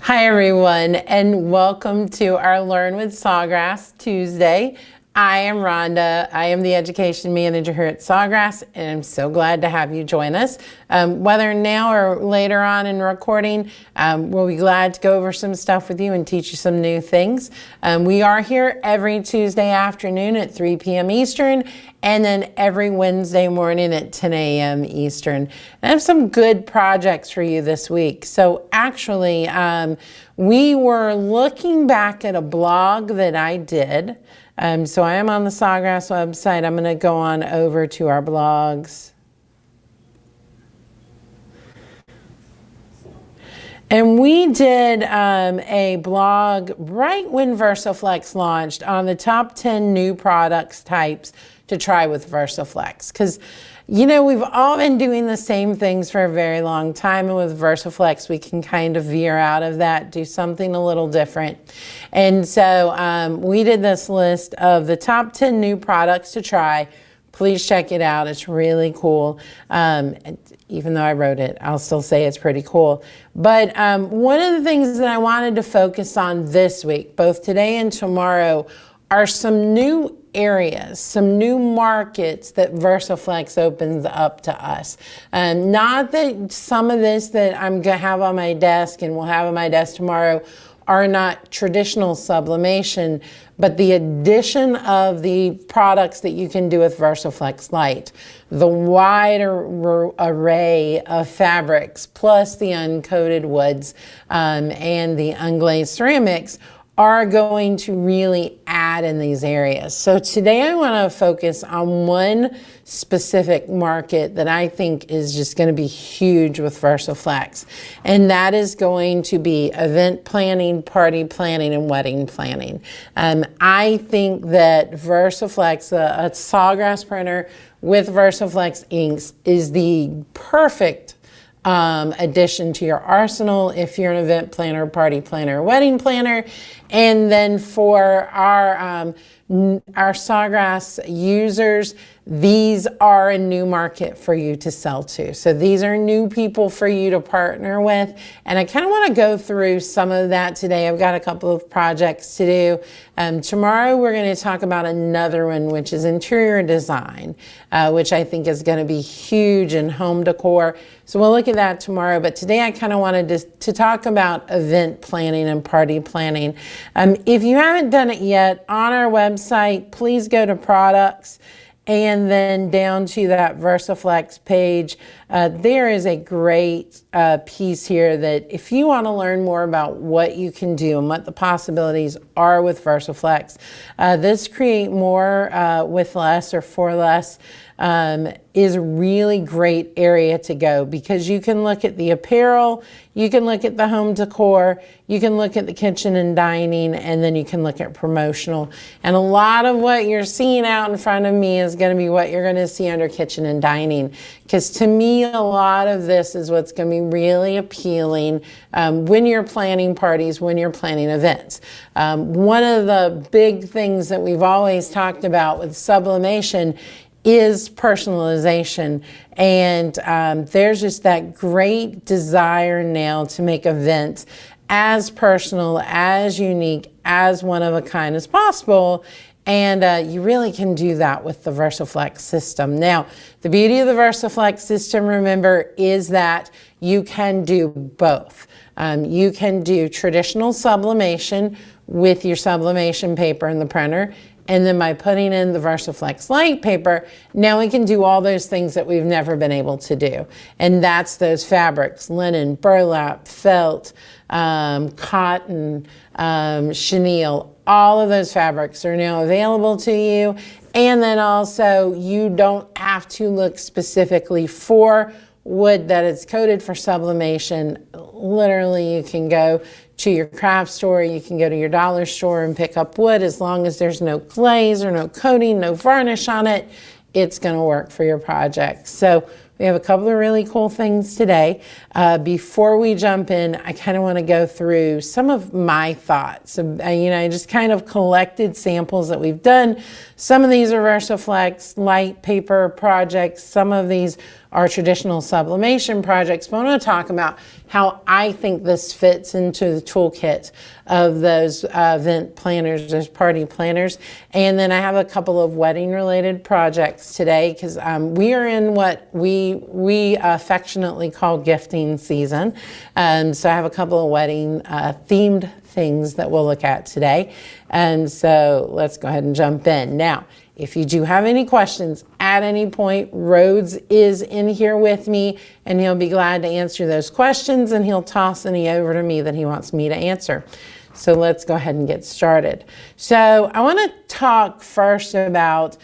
Hi everyone, and welcome to our Learn with Sawgrass Tuesday. I am Rhonda. I am the Education Manager here at Sawgrass, and I'm so glad to have you join us. Whether now or later on in recording, we'll be glad to go over some stuff with you and teach you some new things. We are here every Tuesday afternoon at 3 p.m. Eastern, and then every Wednesday morning at 10 a.m. Eastern. I have some good projects for you this week. So actually, we were looking back at a blog that I did. So I am on the Sawgrass website. I'm going to go on over to our blogs. And we did a blog right when VersiFlex launched on the top 10 new products types to try with VersiFlex. Because, you know, we've all been doing the same things for a very long time. And with VersiFlex, we can kind of veer out of that, do something a little different. And so we did this list of the top 10 new products to try. Please check it out. It's really cool. Even though I wrote it, I'll still say it's pretty cool. But one of the things that I wanted to focus on this week, both today and tomorrow, are some new areas, some new markets that VersiFlex opens up to us. Not that some of this that I'm going to have on my desk and will have on my desk tomorrow are not traditional sublimation, but the addition of the products that you can do with VersiFlex Lite, the wide array of fabrics, plus the uncoated woods and the unglazed ceramics are going to really add in these areas. So today I want to focus on one specific market that I think is just going to be huge with VersiFlex, and that is going to be event planning, party planning, and wedding planning. I think that VersiFlex, a Sawgrass printer with VersiFlex inks, is the perfect addition to your arsenal if you're an event planner, party planner, wedding planner. And then for our Sawgrass users, these are a new market for you to sell to. So these are new people for you to partner with. And I kind of want to go through some of that today. I've got a couple of projects to do. Tomorrow we're going to talk about another one, which is interior design, which I think is going to be huge in home decor. So we'll look at that tomorrow. But today I kind of wanted to talk about event planning and party planning. If you haven't done it yet, on our website, please go to products and then down to that VersiFlex page. There is a great piece here that if you want to learn more about what you can do and what the possibilities are with VersiFlex, this create more with less or for less is a really great area to go, because you can look at the apparel, you can look at the home decor, you can look at the kitchen and dining, and then you can look at promotional. And a lot of what you're seeing out in front of me is going to be what you're going to see under kitchen and dining, because to me a lot of this is what's going to be really appealing when you're planning parties, when you're planning events. One of the big things that we've always talked about with sublimation is personalization, and there's just that great desire now to make events as personal, as unique, as one of a kind as possible. And you really can do that with the VersiFlex system. Now, the beauty of the VersiFlex system, remember, is that you can do both. You can do traditional sublimation with your sublimation paper in the printer, and then by putting in the VersiFlex Lite paper, now we can do all those things that we've never been able to do. And that's those fabrics: linen, burlap, felt, cotton, chenille. All of those fabrics are now available to you. And then also, you don't have to look specifically for wood that is coated for sublimation. Literally, you can go to your craft store, you can go to your dollar store and pick up wood. As long as there's no glaze or no coating, no varnish on it, it's going to work for your project. So we have a couple of really cool things today. Before we jump in, I kind of want to go through some of my thoughts. I just kind of collected samples that we've done. Some of these are VersiFlex Lite paper projects. Some of these our traditional sublimation projects, but I want to talk about how I think this fits into the toolkit of those event planners, those party planners. And then I have a couple of wedding related projects today because we are in what we affectionately call gifting season. So I have a couple of wedding themed things that we'll look at today. And so let's go ahead and jump in. Now, if you do have any questions at any point, Rhodes is in here with me and he'll be glad to answer those questions, and he'll toss any over to me that he wants me to answer. So let's go ahead and get started. So I want to talk first about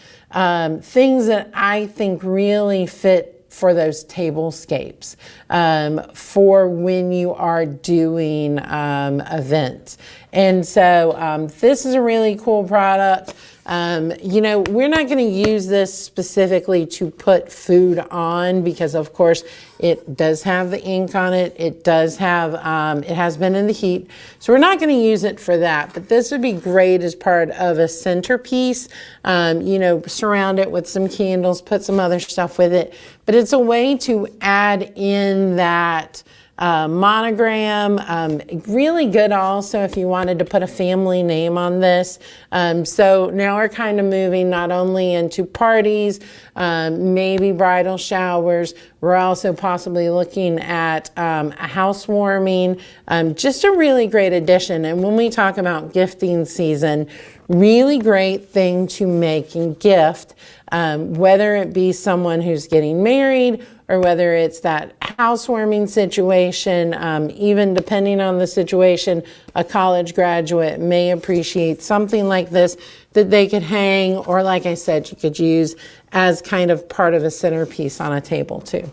things that I think really fit for those tablescapes for when you are doing events. And so this is a really cool product. You know, we're not going to use this specifically to put food on because, of course, it does have the ink on it. It does have, it has been in the heat. So we're not going to use it for that. But this would be great as part of a centerpiece. You know, surround it with some candles, put some other stuff with it. But it's a way to add in that monogram. Really good also if you wanted to put a family name on this. So now we're kind of moving not only into parties, maybe bridal showers. We're also possibly looking at a housewarming. Just a really great addition. And when we talk about gifting season, really great thing to make and gift, whether it be someone who's getting married or whether it's that housewarming situation, even depending on the situation, a college graduate may appreciate something like this that they could hang, or like I said, you could use as kind of part of a centerpiece on a table too.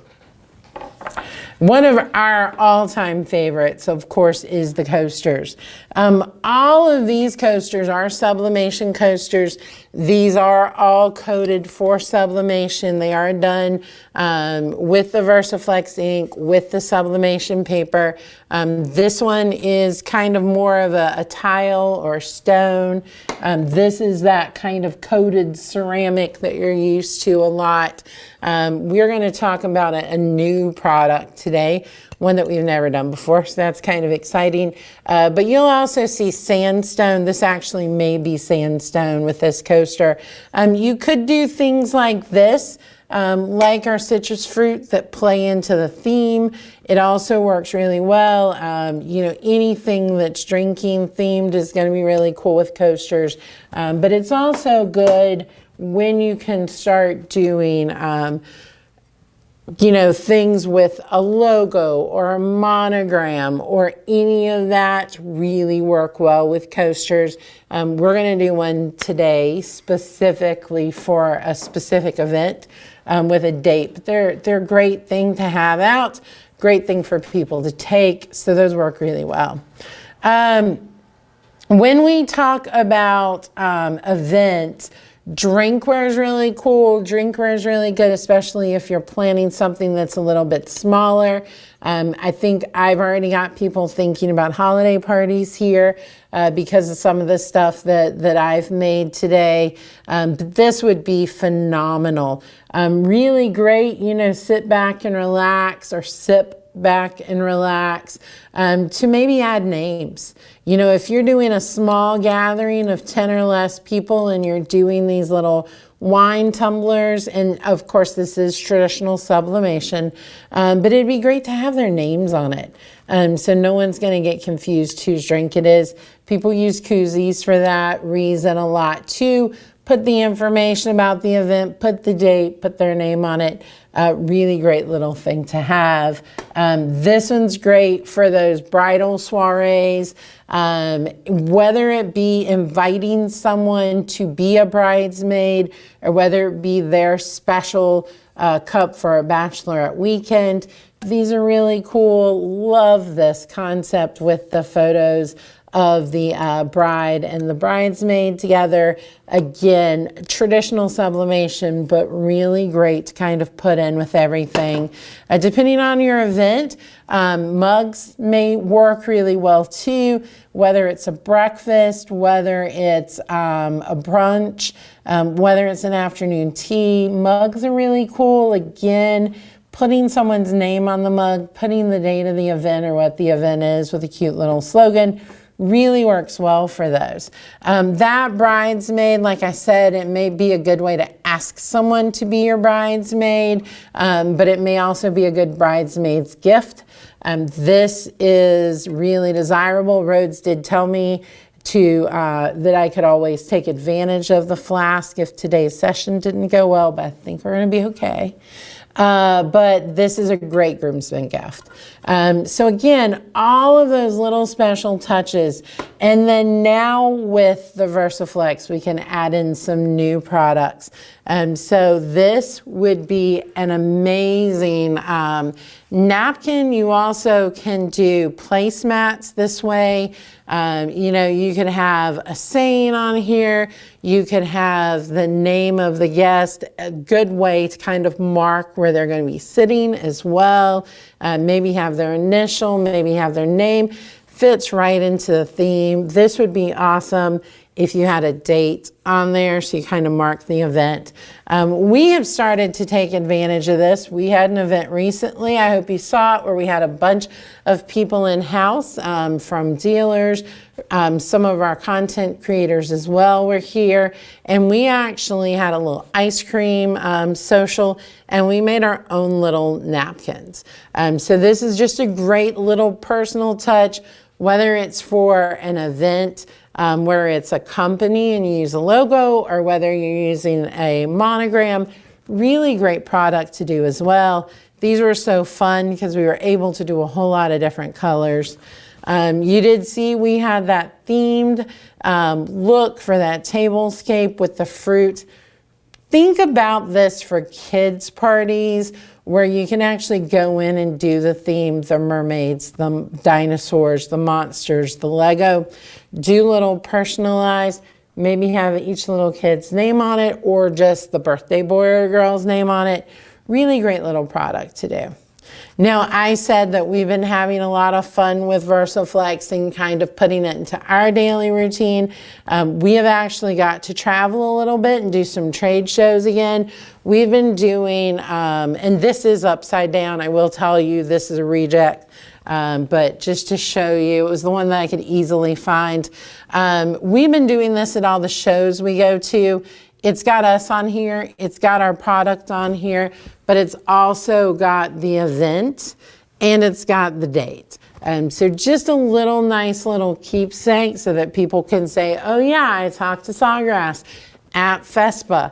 One of our all-time favorites, of course, is the coasters. All of these coasters are sublimation coasters. These are all coated for sublimation. They are done with the VersiFlex ink, with the sublimation paper. This one is kind of more of a tile or stone. This is that kind of coated ceramic that you're used to a lot. We're going to talk about a new product today, one that we've never done before, so that's kind of exciting. But you'll also see sandstone. This actually may be sandstone with this coaster. You could do things like this, like our citrus fruit that play into the theme. It also works really well. You know, anything that's drinking themed is going to be really cool with coasters. But it's also good when you can start doing you know, things with a logo or a monogram or any of that really work well with coasters. We're going to do one today specifically for a specific event with a date. But they're a great thing to have out, great thing for people to take. So those work really well. When we talk about events, drinkware is really cool. Drinkware is really good, especially if you're planning something that's a little bit smaller. I think I've already got people thinking about holiday parties here because of some of the stuff that I've made today. But this would be phenomenal. Really great, you know, sit back and relax, or sip back and relax, to maybe add names. You know, if you're doing a small gathering of 10 or less people and you're doing these little wine tumblers, and of course this is traditional sublimation, but it'd be great to have their names on it. So no one's going to get confused whose drink it is. People use koozies for that reason a lot too. Put the information about the event, put the date, put their name on it. Really great little thing to have. This one's great for those bridal soirees, whether it be inviting someone to be a bridesmaid or whether it be their special cup for a bachelorette weekend. These are really cool. Love this concept with the photos of the bride and the bridesmaid together. Again, traditional sublimation, but really great to kind of put in with everything. Depending on your event, mugs may work really well too, whether it's a breakfast, whether it's a brunch, whether it's an afternoon tea. Mugs are really cool. Again, putting someone's name on the mug, putting the date of the event or what the event is with a cute little slogan, really works well for those. That bridesmaid, like I said, it may be a good way to ask someone to be your bridesmaid, but it may also be a good bridesmaid's gift. This is really desirable. Rhodes did tell me that I could always take advantage of the flask if today's session didn't go well, but I think we're going to be okay. But this is a great groomsmen gift. So again, all of those little special touches. And then now with the VersiFlex, we can add in some new products. So this would be an amazing napkin. You also can do placemats this way. You know, you could have a saying on here. You could have the name of the guest, a good way to kind of mark where they're going to be sitting as well. Maybe have their initial, maybe have their name. Fits right into the theme. This would be awesome if you had a date on there, so you kind of mark the event. We have started to take advantage of this. We had an event recently, I hope you saw it, where we had a bunch of people in-house from dealers. Some of our content creators as well were here, and we actually had a little ice cream social, and we made our own little napkins. So this is just a great little personal touch, whether it's for an event, where it's a company and you use a logo, or whether you're using a monogram. Really great product to do as well. These were so fun because we were able to do a whole lot of different colors. You did see we had that themed look for that tablescape with the fruit. Think about this for kids' parties where you can actually go in and do the theme, the mermaids, the dinosaurs, the monsters, the Lego. Do little personalized, maybe have each little kid's name on it or just the birthday boy or girl's name on it. Really great little product to do. Now, I said that we've been having a lot of fun with VersiFlex and kind of putting it into our daily routine. We have actually got to travel a little bit and do some trade shows again. We've been doing, and this is upside down, I will tell you, this is a reject, but just to show you, it was the one that I could easily find. We've been doing this at all the shows we go to. It's got us on here, it's got our product on here, but it's also got the event and it's got the date. So just a little nice little keepsake so that people can say, oh yeah, I talked to Sawgrass at FESPA.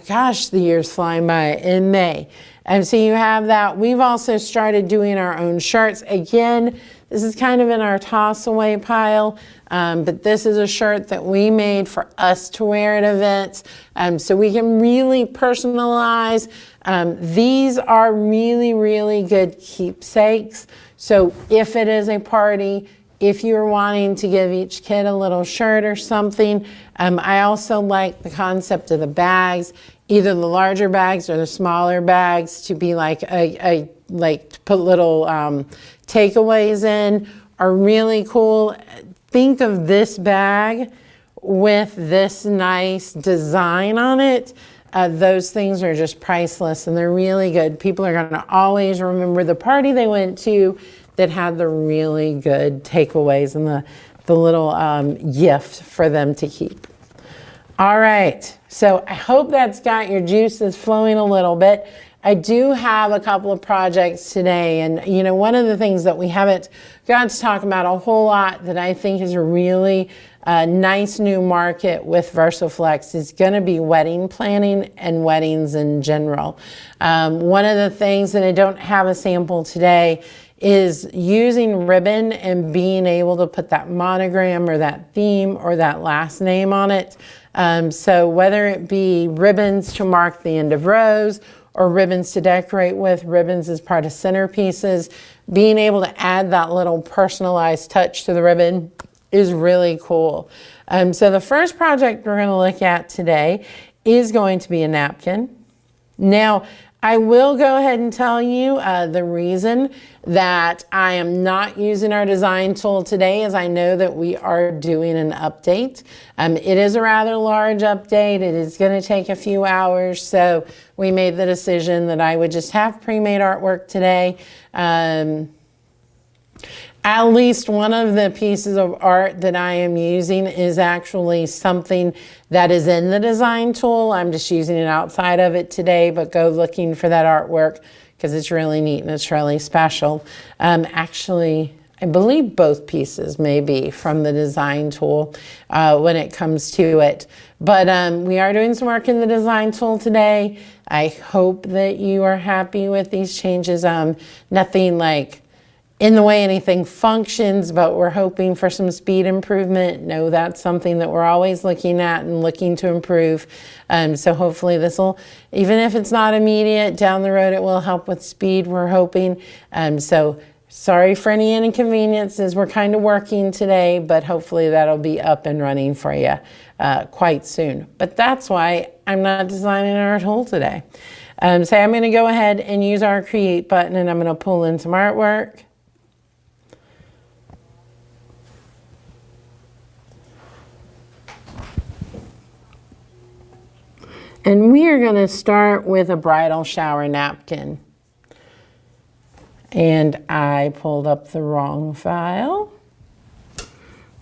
Gosh, the year's flying by, in May. And so you have that. We've also started doing our own shirts. Again, this is kind of in our toss away pile, but this is a shirt that we made for us to wear at events. So we can really personalize. These are really, really good keepsakes. So if it is a party, if you're wanting to give each kid a little shirt or something, I also like the concept of the bags, either the larger bags or the smaller bags, to be like like to put little takeaways in, are really cool. Think of this bag with this nice design on it. Those things are just priceless and they're really good. People are gonna always remember the party they went to that had the really good takeaways and the little gift for them to keep. All right, so I hope that's got your juices flowing a little bit. I do have a couple of projects today, and you know, one of the things that we haven't got to talk about a whole lot that I think is a really nice new market with VersiFlex is going to be wedding planning and weddings in general. One of the things that I don't have a sample today is using ribbon and being able to put that monogram or that theme or that last name on it. So whether it be ribbons to mark the end of rows or ribbons to decorate with, ribbons as part of centerpieces, being able to add that little personalized touch to the ribbon is really cool. So the first project we're going to look at today is going to be a napkin. Now, I will go ahead and tell you the reason that I am not using our design tool today is I know that we are doing an update. It is a rather large update. It is going to take a few hours, so we made the decision that I would just have pre-made artwork today. At least one of the pieces of art that I am using is actually something that is in the design tool. I'm just using it outside of it today, but go looking for that artwork because it's really neat and it's really special. Actually, I believe both pieces may be from the design tool when it comes to it. But we are doing some work in the design tool today. I hope that you are happy with these changes. Nothing like in the way anything functions, but we're hoping for some speed improvement. No, that's something that we're always looking at and looking to improve. So hopefully this will, even if it's not immediate, down the road it will help with speed, we're hoping. So sorry for any inconveniences. We're kind of working today, but hopefully that'll be up and running for you quite soon. But that's why I'm not designing our tool today. So I'm gonna go ahead and use our create button and I'm gonna pull in some artwork. And we are going to start with a bridal shower napkin. And I pulled up the wrong file.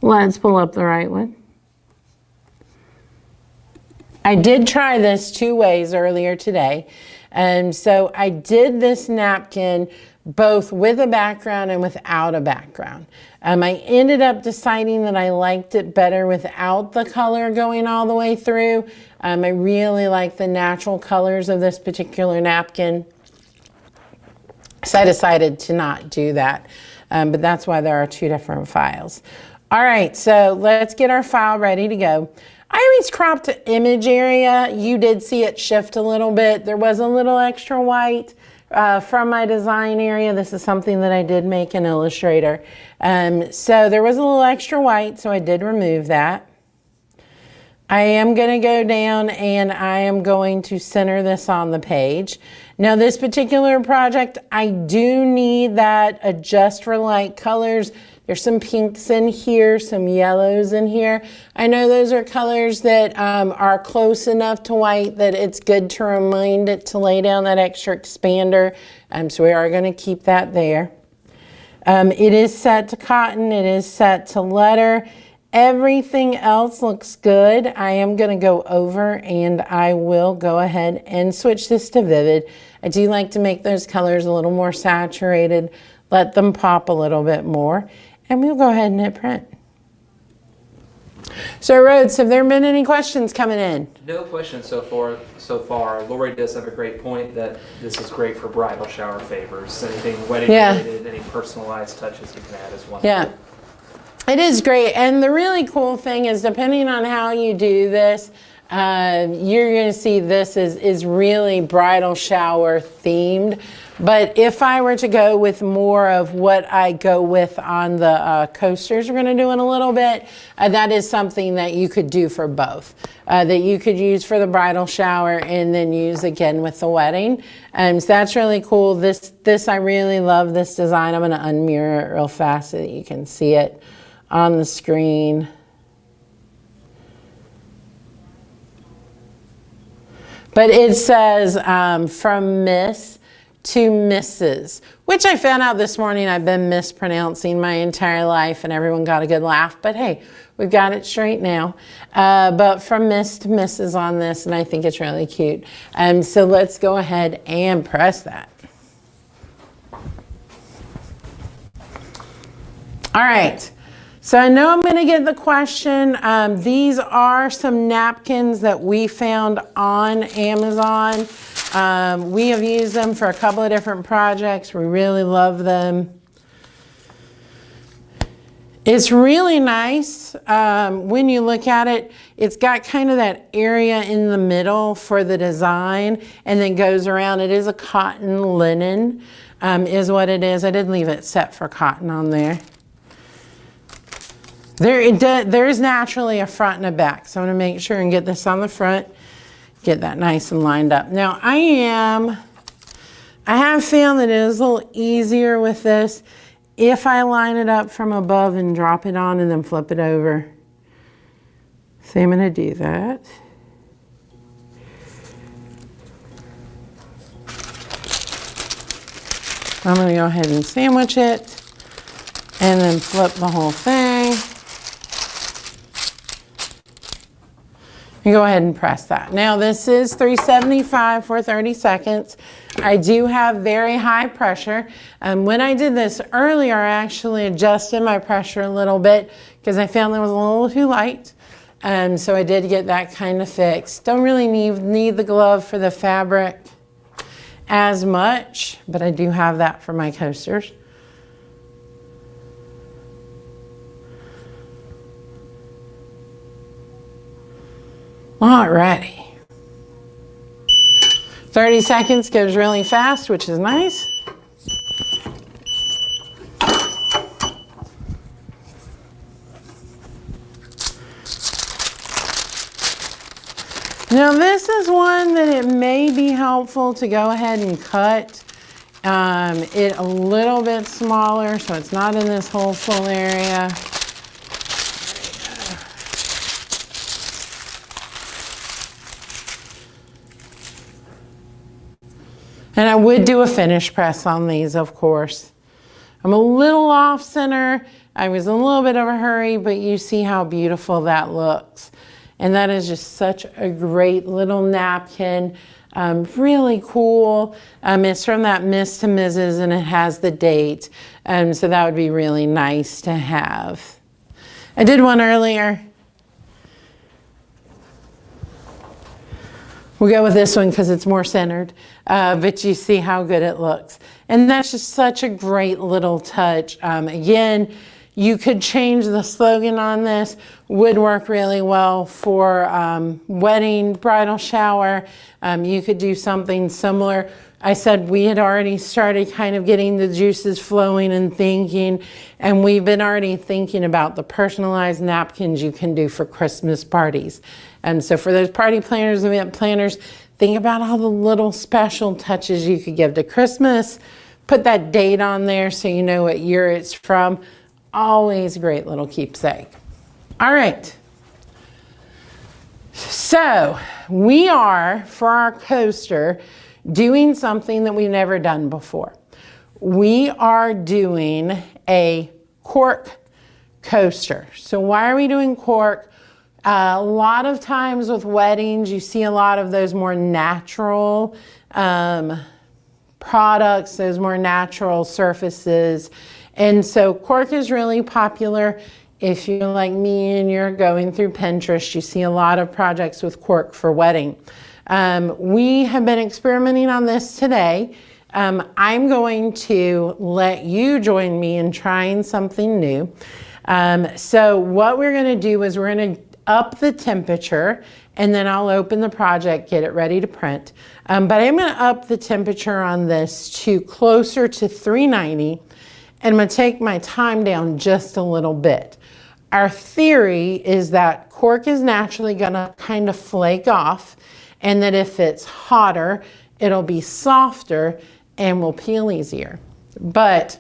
Let's pull up the right one. I did try this 2 ways earlier today. And so I did this napkin both with a background and without a background. I ended up deciding that I liked it better without the color going all the way through. I really like the natural colors of this particular napkin. So I decided to not do that, but that's why there are 2 different files. All right, so let's get our file ready to go. I always cropped the image area. You did see it shift a little bit. There was a little extra white from my design area. This is something that I did make in Illustrator. So there was a little extra white, so I did remove that. I am going to go down and I am going to center this on the page. Now this particular project, I do need that adjust for light colors. There's some pinks in here, some yellows in here. I know those are colors that are close enough to white that it's good to remind it to lay down that extra expander. So we are going to keep that there. It is set to cotton. It is set to letter. Everything else looks good. I am going to go over and I will go ahead and switch this to vivid. I do like to make those colors a little more saturated, let them pop a little bit more, and we'll go ahead and hit print. So Rhodes, have there been any questions coming in? No questions so far. Lori does have a great point that this is great for bridal shower favors. Anything wedding related, any personalized touches you can add as well. Yeah. It is great, and the really cool thing is depending on how you do this, you're going to see this is really bridal shower themed. But if I were to go with more of what I go with on the coasters we're going to do in a little bit, that is something that you could do for both. That you could use for the bridal shower and then use again with the wedding. So that's really cool. This I really love this design. I'm going to unmirror it real fast so that you can see it on the screen. But it says from Miss to Mrs., which I found out this morning I've been mispronouncing my entire life and everyone got a good laugh, but hey, we've got it straight now. But from Miss to Mrs. on this, and I think it's really cute. So let's go ahead and press that. All right. So I know I'm going to get the question. These are some napkins that we found on Amazon. We have used them for a couple of different projects. We really love them. It's really nice when you look at it. It's got kind of that area in the middle for the design and then goes around. It is a cotton linen is what it is. I did leave it set for cotton on there. There is naturally a front and a back, so I'm going to make sure and get this on the front, get that nice and lined up. Now I am I have found that it is a little easier with this if I line it up from above and drop it on and then flip it over. So I'm going to do that. I'm going to go ahead and sandwich it and then flip the whole thing. And go ahead and press that. Now this is 375 for 30 seconds. I do have very high pressure. When I did this earlier, I actually adjusted my pressure a little bit because I found it was a little too light. So I did get that kind of fixed. Don't really need the glove for the fabric as much, but I do have that for my coasters. Alrighty. 30 seconds goes really fast, which is nice. Now this is one that it may be helpful to go ahead and cut it a little bit smaller so it's not in this whole full area. And I would do a finish press on these, of course. I'm a little off center. I was in a little bit of a hurry, but you see how beautiful that looks. And that is just such a great little napkin. Really cool. It's from that Miss to Mrs. and it has the date. So that would be really nice to have. I did one earlier. We'll go with this one because it's more centered, but you see how good it looks. And that's just such a great little touch. Again, you could change the slogan on this. Would work really well for wedding, bridal shower. You could do something similar. I said we had already started kind of getting the juices flowing and thinking, and we've been already thinking about the personalized napkins you can do for Christmas parties. And so for those party planners, event planners, think about all the little special touches you could give to Christmas. Put that date on there so you know what year it's from. Always a great little keepsake. All right. So we are, for our coaster, doing something that we've never done before. We are doing a cork coaster. So why are we doing cork? A lot of times with weddings, you see a lot of those more natural products, those more natural surfaces. And so cork is really popular. If you're like me and you're going through Pinterest, you see a lot of projects with cork for wedding. We have been experimenting on this today. I'm going to let you join me in trying something new. So what we're going to do is we're going to up the temperature, and then I'll open the project, get it ready to print. But I'm going to up the temperature on this to closer to 390, and I'm going to take my time down just a little bit. Our theory is that cork is naturally going to kind of flake off, and that if it's hotter, it'll be softer and will peel easier. But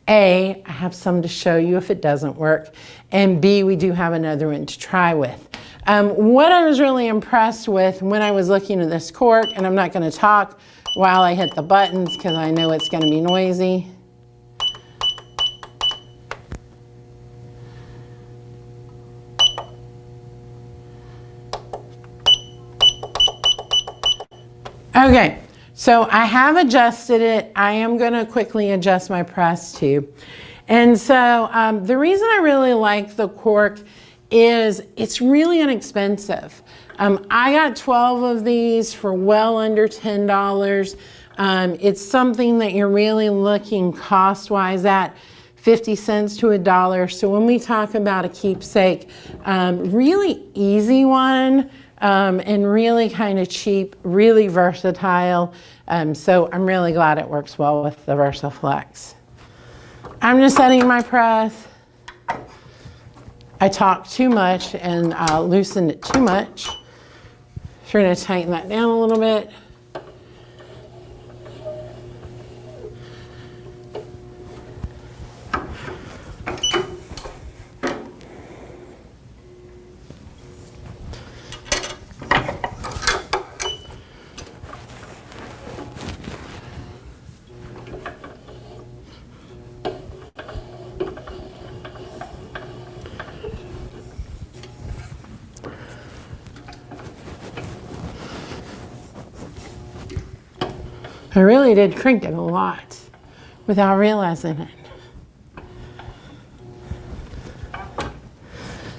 A, I have some to show you if it doesn't work, and B, we do have another one to try with. What I was really impressed with when I was looking at this cork, and I'm not going to talk while I hit the buttons because I know it's going to be noisy. Okay, so I have adjusted it. I am going to quickly adjust my press too. And so the reason I really like the cork is it's really inexpensive. I got 12 of these for well under $10. It's something that you're really looking cost-wise at 50 cents to $1. So when we talk about a keepsake, really easy one. And really kind of cheap, really versatile. So I'm really glad it works well with the VersiFlex. I'm just setting my press. I talked too much and loosened it too much. So we're going to tighten that down a little bit. I really did crank it a lot without realizing it.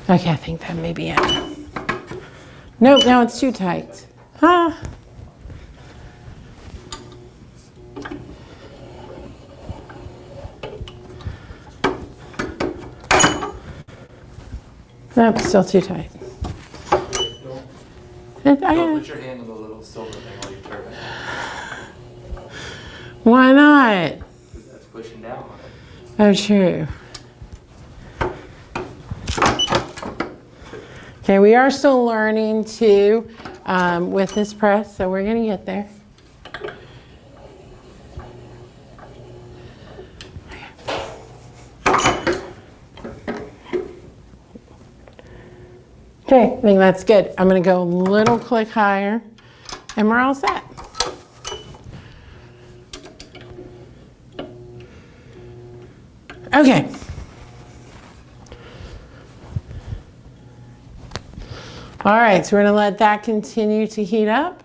Okay, I think that may be it. Nope, now it's too tight. Huh? Nope, still too tight. Don't put your hand on the little silver thing while you turn it. Why not? Because that's pushing down on it. Oh, true. Okay, we are still learning too with this press, so we're gonna get there. Okay, I think that's good. I'm gonna go a little click higher and we're all set. Okay. All right, so we're gonna let that continue to heat up.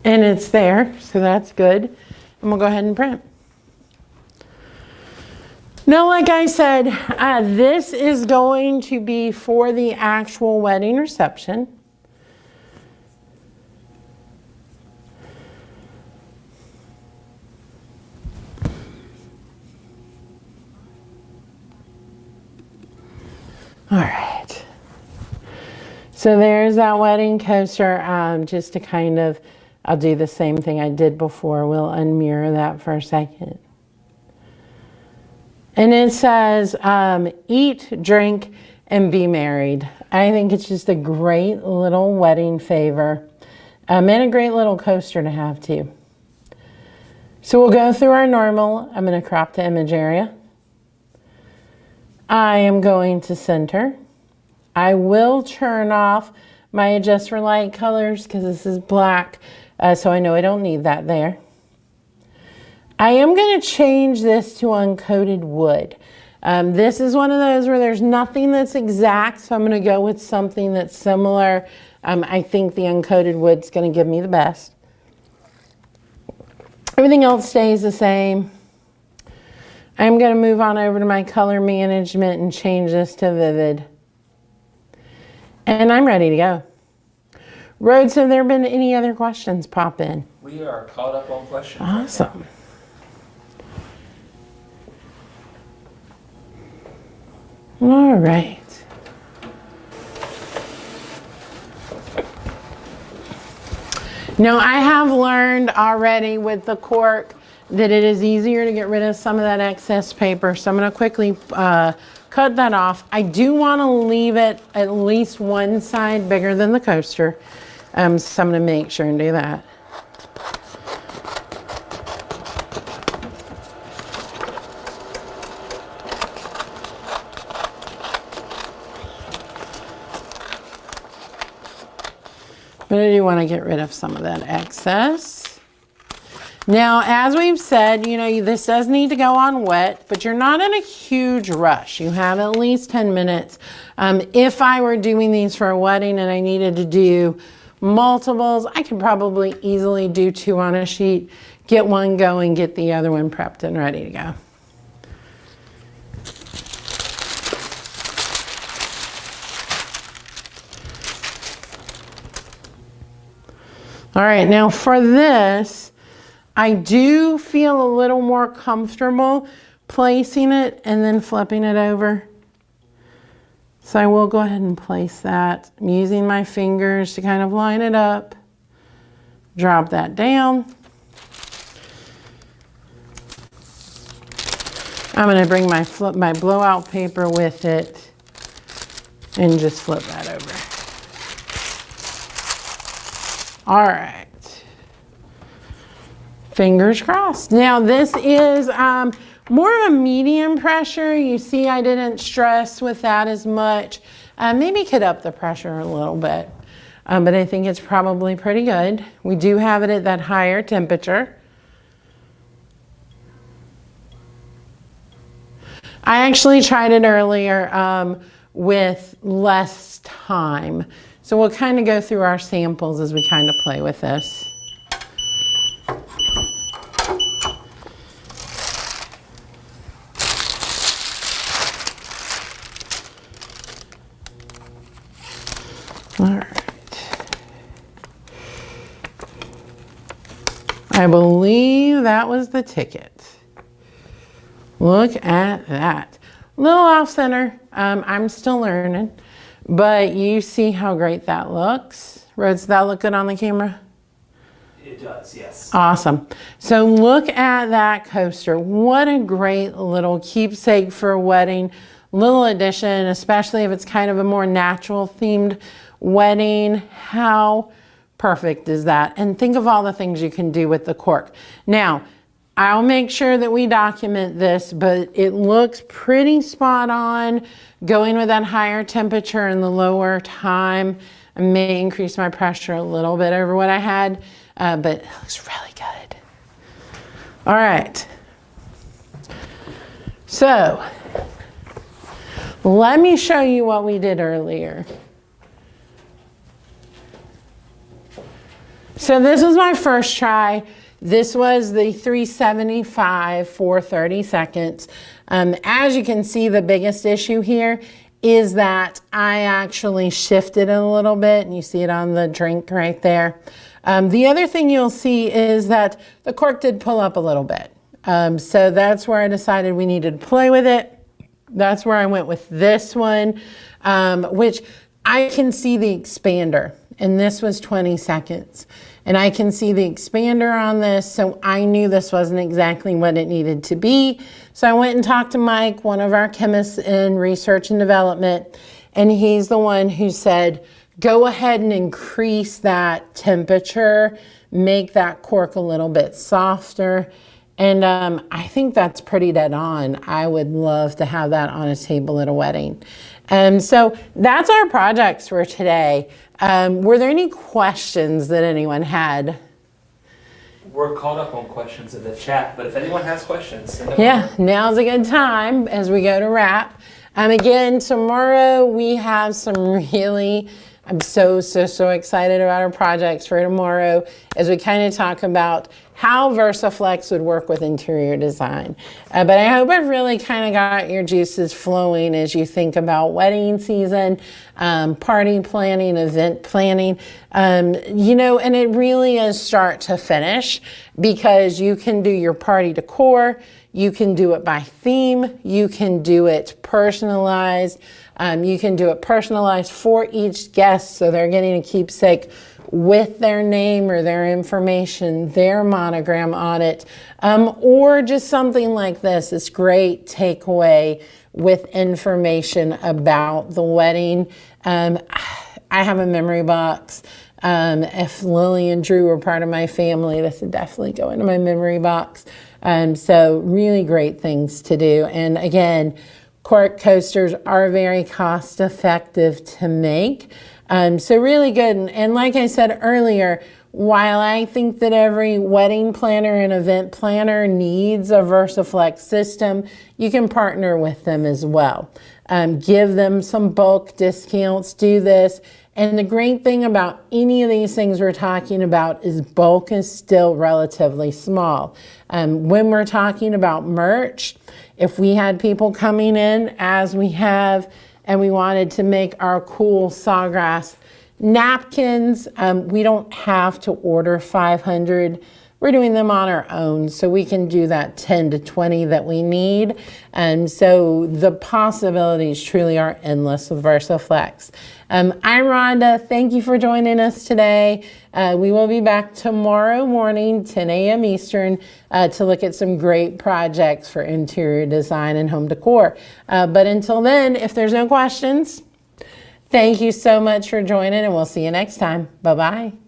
And it's there, so that's good. And we'll go ahead and print. Now, like I said, this is going to be for the actual wedding reception. All right. So there's that wedding coaster. Just to kind of, I'll do the same thing I did before. We'll unmirror that for a second. And it says, eat, drink, and be married. I think it's just a great little wedding favor. And a great little coaster to have too. So we'll go through our normal. I'm going to crop the image area. I am going to center. I will turn off my adjust for light colors because this is black. So I know I don't need that there. I am going to change this to uncoated wood. This is one of those where there's nothing that's exact, so I'm going to go with something that's similar. I think the uncoated wood's going to give me the best. Everything else stays the same. I'm going to move on over to my color management and change this to vivid. And I'm ready to go. Rhodes, have there been any other questions pop in? We are caught up on questions. Awesome. All right. Now I have learned already with the cork that it is easier to get rid of some of that excess paper. So I'm going to quickly cut that off. I do want to leave it at least one side bigger than the coaster. So I'm going to make sure and do that. But I do want to get rid of some of that excess. Now, as we've said, you know, this does need to go on wet, but you're not in a huge rush. You have at least 10 minutes. If I were doing these for a wedding and I needed to do multiples, I could probably easily do 2 on a sheet, get one going, get the other one prepped and ready to go. All right, now for this, I do feel a little more comfortable placing it and then flipping it over. So I will go ahead and place that. I'm using my fingers to kind of line it up. Drop that down. I'm going to bring my blowout paper with it and just flip that over. All right, fingers crossed. Now this is more of a medium pressure. You see I didn't stress with that as much. Maybe could up the pressure a little bit, but I think it's probably pretty good. We do have it at that higher temperature. I actually tried it earlier with less time. So we'll kind of go through our samples as we kind of play with this. All right. I believe that was the ticket. Look at that. Little off center. I'm still learning, but you see how great that looks. Rhodes, does that look good on the camera? It does, yes. Awesome. So look at that coaster. What a great little keepsake for a wedding. Little addition, especially if it's kind of a more natural themed wedding. How perfect is that? And think of all the things you can do with the cork. Now, I'll make sure that we document this, but it looks pretty spot on. Going with that higher temperature and the lower time, I may increase my pressure a little bit over what I had, but it looks really good. All right. So, let me show you what we did earlier. So this was my first try. This was the 375 for 30 seconds. As you can see, the biggest issue here is that I actually shifted it a little bit, and you see it on the drink right there. The other thing you'll see is that the cork did pull up a little bit. So that's where I decided we needed to play with it. That's where I went with this one, which I can see the expander, and this was 20 seconds. And I can see the expander on this, so I knew this wasn't exactly what it needed to be. So I went and talked to Mike, one of our chemists in research and development, and he's the one who said, go ahead and increase that temperature, make that cork a little bit softer. And I think that's pretty dead on. I would love to have that on a table at a wedding. So that's our projects for today. Were there any questions that anyone had? We're caught up on questions in the chat, but if anyone has questions, send them. Yeah, now's a good time as we go to wrap. Again, tomorrow we have some really, I'm so excited about our projects for tomorrow as we kind of talk about how VersiFlex would work with interior design. But I hope I've really kind of got your juices flowing as you think about wedding season, party planning, event planning, you know, and it really is start to finish because you can do your party decor, you can do it by theme, you can do it personalized, you can do it personalized for each guest so they're getting a keepsake with their name or their information, their monogram on it, or just something like this. It's great takeaway with information about the wedding. I have a memory box. If Lily and Drew were part of my family, this would definitely go into my memory box. So really great things to do. And again, cork coasters are very cost effective to make. So really good. And like I said earlier, while I think that every wedding planner and event planner needs a VersiFlex system, you can partner with them as well. Give them some bulk discounts, do this. And the great thing about any of these things we're talking about is bulk is still relatively small. When we're talking about merch, if we had people coming in as we have, and we wanted to make our cool Sawgrass napkins, we don't have to order 500. We're doing them on our own, so we can do that 10 to 20 that we need. And so the possibilities truly are endless with VersiFlex. I'm Rhonda. Thank you for joining us today. We will be back tomorrow morning, 10 a.m. Eastern, to look at some great projects for interior design and home decor. But until then, if there's no questions, thank you so much for joining, and we'll see you next time. Bye-bye.